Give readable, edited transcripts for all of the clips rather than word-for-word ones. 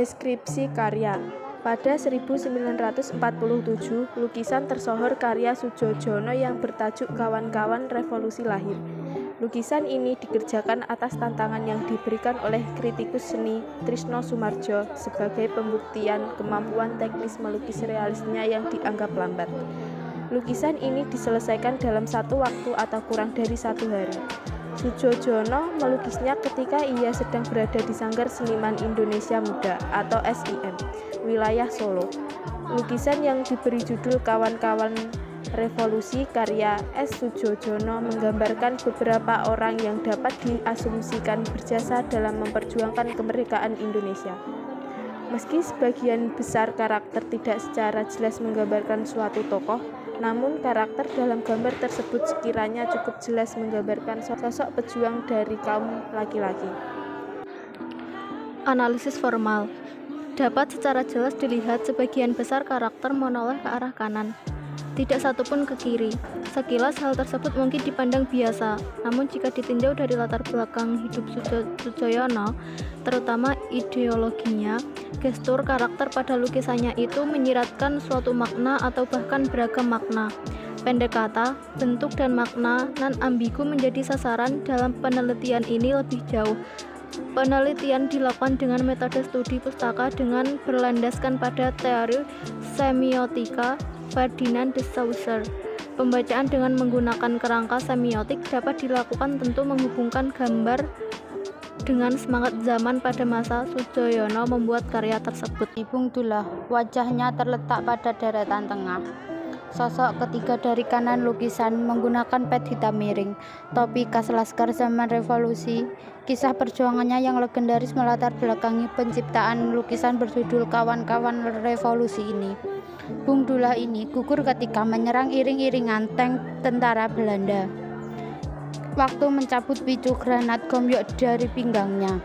Deskripsi karya. Pada 1947, lukisan tersohor karya Soedjojono yang bertajuk Kawan-Kawan Revolusi lahir. Lukisan ini dikerjakan atas tantangan yang diberikan oleh kritikus seni Trisno Soemardjo sebagai pembuktian kemampuan teknis melukis realisnya yang dianggap lambat. Lukisan ini diselesaikan dalam satu waktu atau kurang dari 1 hari. Soedjojono melukisnya ketika ia sedang berada di Sanggar Seniman Indonesia Muda atau SIM, wilayah Solo. Lukisan yang diberi judul Kawan-Kawan Revolusi karya S. Soedjojono menggambarkan beberapa orang yang dapat diasumsikan berjasa dalam memperjuangkan kemerdekaan Indonesia. Meski sebagian besar karakter tidak secara jelas menggambarkan suatu tokoh, namun karakter dalam gambar tersebut sekiranya cukup jelas menggambarkan sosok pejuang dari kaum laki-laki. Analisis formal. Dapat secara jelas dilihat sebagian besar karakter menoleh ke arah kanan, tidak satupun ke kiri. Sekilas hal tersebut mungkin dipandang biasa, namun jika ditinjau dari latar belakang hidup Soedjojono, terutama ideologinya, gestur karakter pada lukisannya itu menyiratkan suatu makna atau bahkan beragam makna. Pendek kata, bentuk dan makna non ambigu menjadi sasaran dalam penelitian ini lebih jauh. Penelitian dilakukan dengan metode studi pustaka dengan berlandaskan pada teori semiotika Ferdinand de Saussure. Pembacaan dengan menggunakan kerangka semiotik dapat dilakukan tentu menghubungkan gambar dengan semangat zaman pada masa Soedjojono membuat karya tersebut. Bung Dullah, wajahnya terletak pada deretan tengah. Sosok ketiga dari kanan lukisan menggunakan pet hitam miring, topi khas laskar zaman revolusi. Kisah perjuangannya yang legendaris melatar belakangi penciptaan lukisan berjudul Kawan-Kawan Revolusi ini. Bung Dullah ini gugur ketika menyerang iring-iringan tank tentara Belanda. Waktu mencabut picu granat gomyok dari pinggangnya.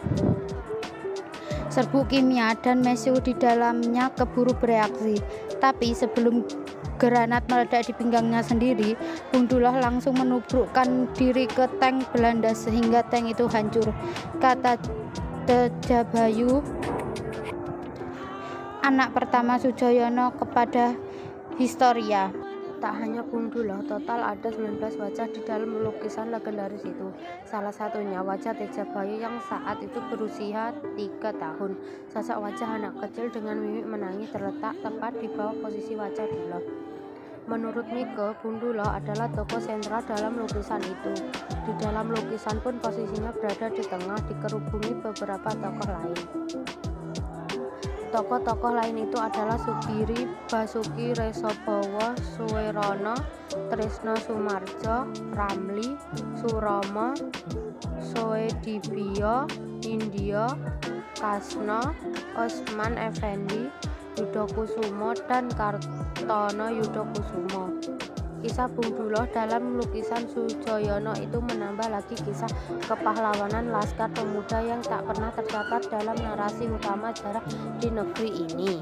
Serbuk kimia dan mesiu di dalamnya keburu bereaksi, tapi sebelum granat meledak di pinggangnya sendiri, Bung Dullah langsung menubrukkan diri ke tank Belanda sehingga tank itu hancur, kata Tejabayu, anak pertama Soedjojono, kepada Historia. Tak hanya Bung Dullah, total ada 19 wajah di dalam lukisan legendaris itu. Salah satunya wajah Tejabayu yang saat itu berusia 3 tahun. Sosok wajah anak kecil dengan mimik menangis terletak tepat di bawah posisi wajah Dullah. Menurut Mike, Bung Dullah adalah tokoh sentral dalam lukisan itu. Di dalam lukisan pun posisinya berada di tengah, dikerubungi beberapa tokoh lain. Tokoh-tokoh lain itu adalah Sugiri, Basuki Resobowo, Suwerono, Trisno Soemardjo, Ramli, Suromo, Soedibio, Indio, Kasno, Osman Effendi, Yudokusumo, dan Kartono Yudokusumo. Kisah Bung Dullah dalam lukisan Soedjojono itu menambah lagi kisah kepahlawanan Laskar Pemuda yang tak pernah tercatat dalam narasi utama sejarah di negeri ini.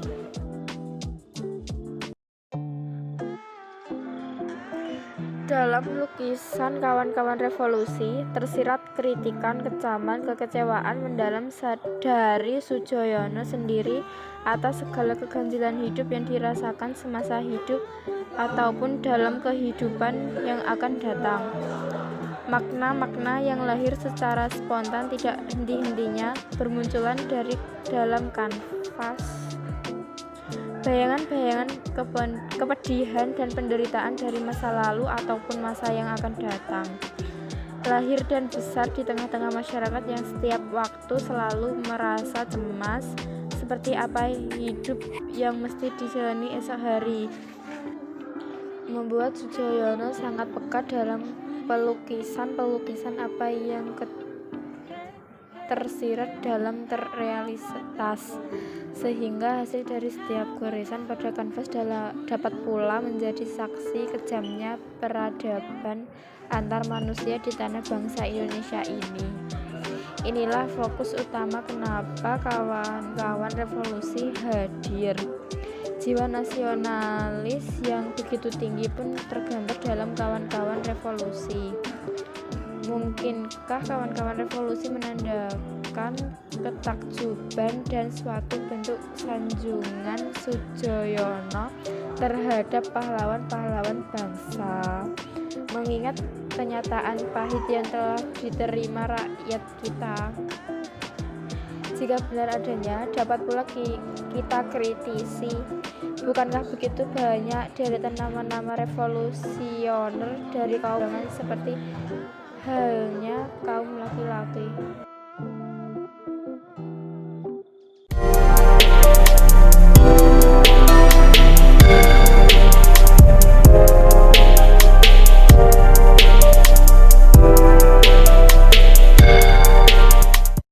Dalam lukisan Kawan-Kawan Revolusi tersirat kritikan, kecaman, kekecewaan mendalam dari Soedjojono sendiri atas segala keganjilan hidup yang dirasakan semasa hidup ataupun dalam kehidupan yang akan datang. Makna-makna yang lahir secara spontan tidak henti-hentinya bermunculan dari dalam kanvas. Bayangan-bayangan kepedihan dan penderitaan dari masa lalu ataupun masa yang akan datang lahir dan besar di tengah-tengah masyarakat yang setiap waktu selalu merasa cemas seperti apa hidup yang mesti dijalani esok hari, membuat Soedjojono sangat peka dalam pelukisan apa yang tersirat dalam terrealitas, sehingga hasil dari setiap goresan pada kanvas dapat pula menjadi saksi kejamnya peradaban antar manusia di tanah bangsa Indonesia ini. Inilah fokus utama kenapa Kawan-Kawan Revolusi hadir. Jiwa nasionalis yang begitu tinggi pun tergambar dalam Kawan-Kawan Revolusi. Mungkinkah Kawan-Kawan Revolusi menandakan merupakan ketakjuban dan suatu bentuk sanjungan Soejoyono terhadap pahlawan-pahlawan bangsa, mengingat kenyataan pahit yang telah diterima rakyat kita. Jika benar adanya, dapat pula kita kritisi. Bukankah begitu banyak deretan nama-nama revolusioner dari kaum seperti halnya kaum laki-laki?